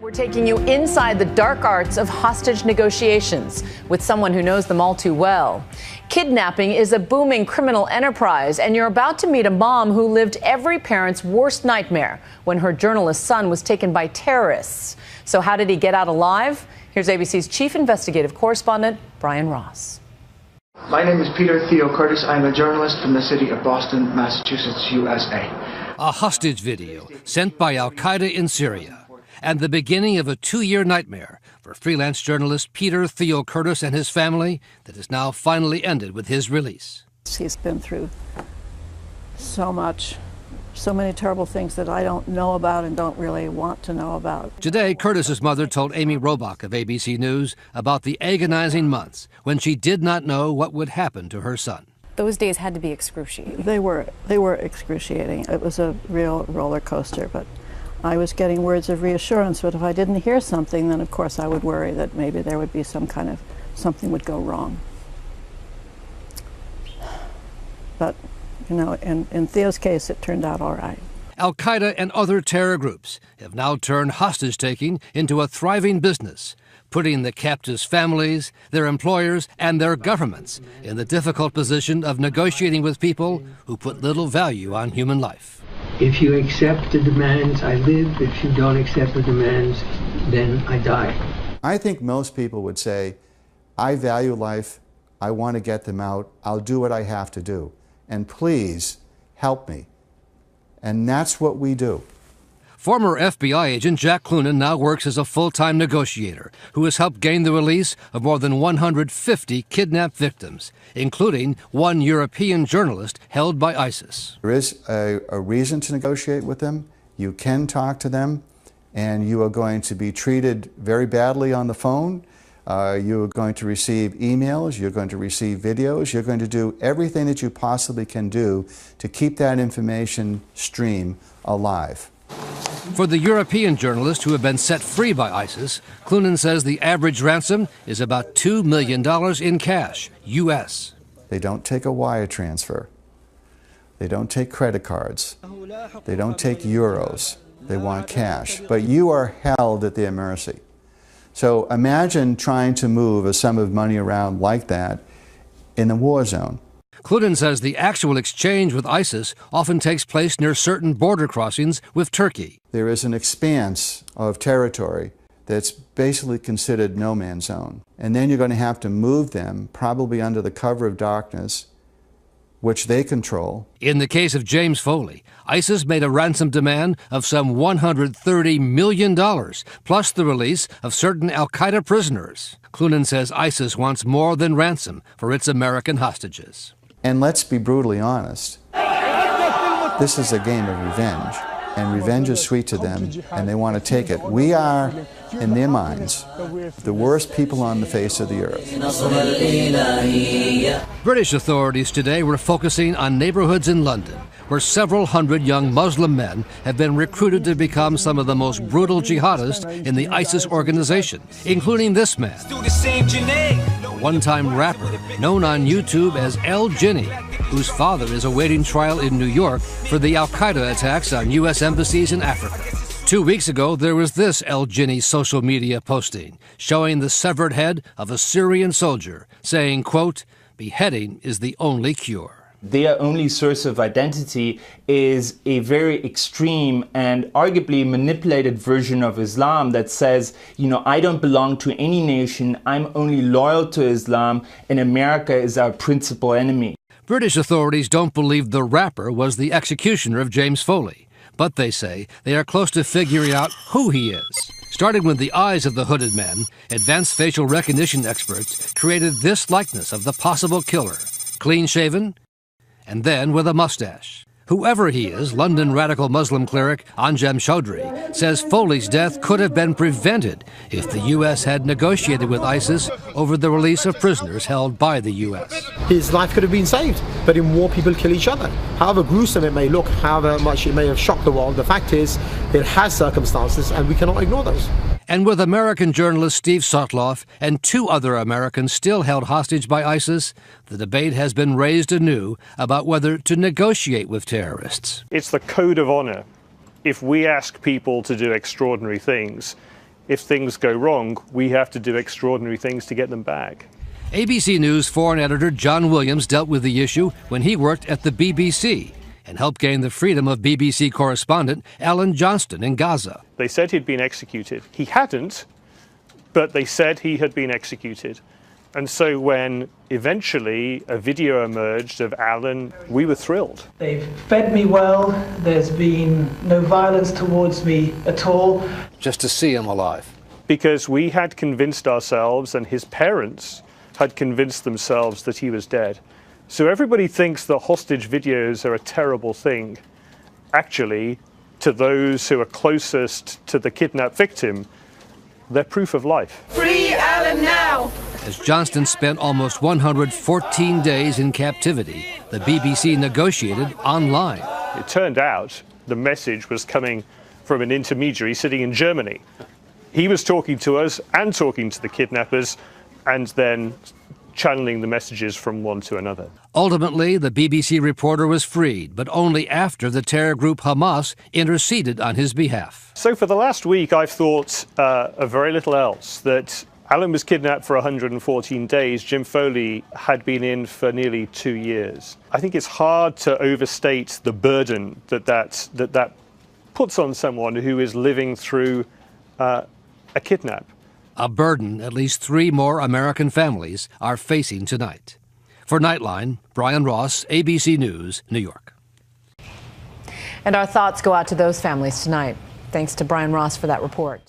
We're taking you inside the dark arts of hostage negotiations with someone who knows them all too well. Kidnapping is a booming criminal enterprise, and you're about to meet a mom who lived every parent's worst nightmare when her journalist son was taken by terrorists. So how did he get out alive? Here's ABC's chief investigative correspondent, Brian Ross. My name is Peter Theo Curtis. I'm a journalist from the city of Boston, Massachusetts, USA. A hostage video sent by Al-Qaeda in Syria, and the beginning of a 2-year nightmare for freelance journalist Peter Theo Curtis and his family that has now finally ended with his release. He's been through so much, so many terrible things that I don't know about and don't really want to know about. Today, Curtis's mother told Amy Robach of ABC News about the agonizing months when she did not know what would happen to her son. Those days had to be excruciating. They were excruciating. It was a real roller coaster, but I was getting words of reassurance, but if I didn't hear something, then of course I would worry that maybe there would be something would go wrong. But, you know, in Theo's case, it turned out all right. Al-Qaeda and other terror groups have now turned hostage-taking into a thriving business, putting the captives' families, their employers, and their governments in the difficult position of negotiating with people who put little value on human life. If you accept the demands, I live. If you don't accept the demands, then I die. I think most people would say, I value life, I want to get them out, I'll do what I have to do, and please help me. And that's what we do. Former FBI agent Jack Clunan now works as a full-time negotiator who has helped gain the release of more than 150 kidnapped victims, including one European journalist held by ISIS. There is a reason to negotiate with them. You can talk to them, and you are going to be treated very badly on the phone. You are going to receive emails, you're going to receive videos, you're going to do everything that you possibly can do to keep that information stream alive. For the European journalists who have been set free by ISIS, Clunan says the average ransom is about $2 million in cash, U.S. They don't take a wire transfer. They don't take credit cards. They don't take euros. They want cash. But you are held at their mercy. So imagine trying to move a sum of money around like that in a war zone. Clunan says the actual exchange with ISIS often takes place near certain border crossings with Turkey. There is an expanse of territory that's basically considered no man's zone. And then you're going to have to move them, probably under the cover of darkness, which they control. In the case of James Foley, ISIS made a ransom demand of some $130 million, plus the release of certain Al-Qaeda prisoners. Clunan says ISIS wants more than ransom for its American hostages. And let's be brutally honest, this is a game of revenge, and revenge is sweet to them, and they want to take it. We are, in their minds, the worst people on the face of the earth. British authorities today were focusing on neighborhoods in London where several hundred young Muslim men have been recruited to become some of the most brutal jihadists in the ISIS organization, including this man, a one-time rapper known on YouTube as El Jinni, whose father is awaiting trial in New York for the Al-Qaeda attacks on U.S. embassies in Africa. 2 weeks ago, there was this El Jinni social media posting showing the severed head of a Syrian soldier, saying, quote, "Beheading is the only cure." Their only source of identity is a very extreme and arguably manipulated version of Islam that says, you know, I don't belong to any nation, I'm only loyal to Islam, and America is our principal enemy. British authorities don't believe the rapper was the executioner of James Foley, but they say they are close to figuring out who he is. Starting with the eyes of the hooded man, advanced facial recognition experts created this likeness of the possible killer, clean-shaven, and then with a mustache. Whoever he is, London radical Muslim cleric Anjem Choudhury says Foley's death could have been prevented if the U.S. had negotiated with ISIS over the release of prisoners held by the U.S. His life could have been saved, but in war people kill each other. However gruesome it may look, however much it may have shocked the world, the fact is it has circumstances and we cannot ignore those. And with American journalist Steve Sotloff and 2 other Americans still held hostage by ISIS, the debate has been raised anew about whether to negotiate with terrorists. It's the code of honor. If we ask people to do extraordinary things, if things go wrong, we have to do extraordinary things to get them back. ABC News foreign editor John Williams dealt with the issue when he worked at the BBC and helped gain the freedom of BBC correspondent Alan Johnston in Gaza. They said he'd been executed. He hadn't, but they said he had been executed. And so when eventually a video emerged of Alan, we were thrilled. They've fed me well. There's been no violence towards me at all. Just to see him alive. Because we had convinced ourselves, and his parents had convinced themselves, that he was dead. So everybody thinks that hostage videos are a terrible thing. Actually, to those who are closest to the kidnapped victim, they're proof of life. Free Alan now! As Johnston spent almost 114 days in captivity, the BBC negotiated online. It turned out the message was coming from an intermediary sitting in Germany. He was talking to us and talking to the kidnappers, and then channeling the messages from one to another. Ultimately, the BBC reporter was freed, but only after the terror group Hamas interceded on his behalf. So for the last week, I've thought of very little else. That Alan was kidnapped for 114 days. Jim Foley had been in for nearly 2 years. I think it's hard to overstate the burden that puts on someone who is living through a kidnap. A burden at least 3 more American families are facing tonight. For Nightline, Brian Ross, ABC News, New York. And our thoughts go out to those families tonight. Thanks to Brian Ross for that report.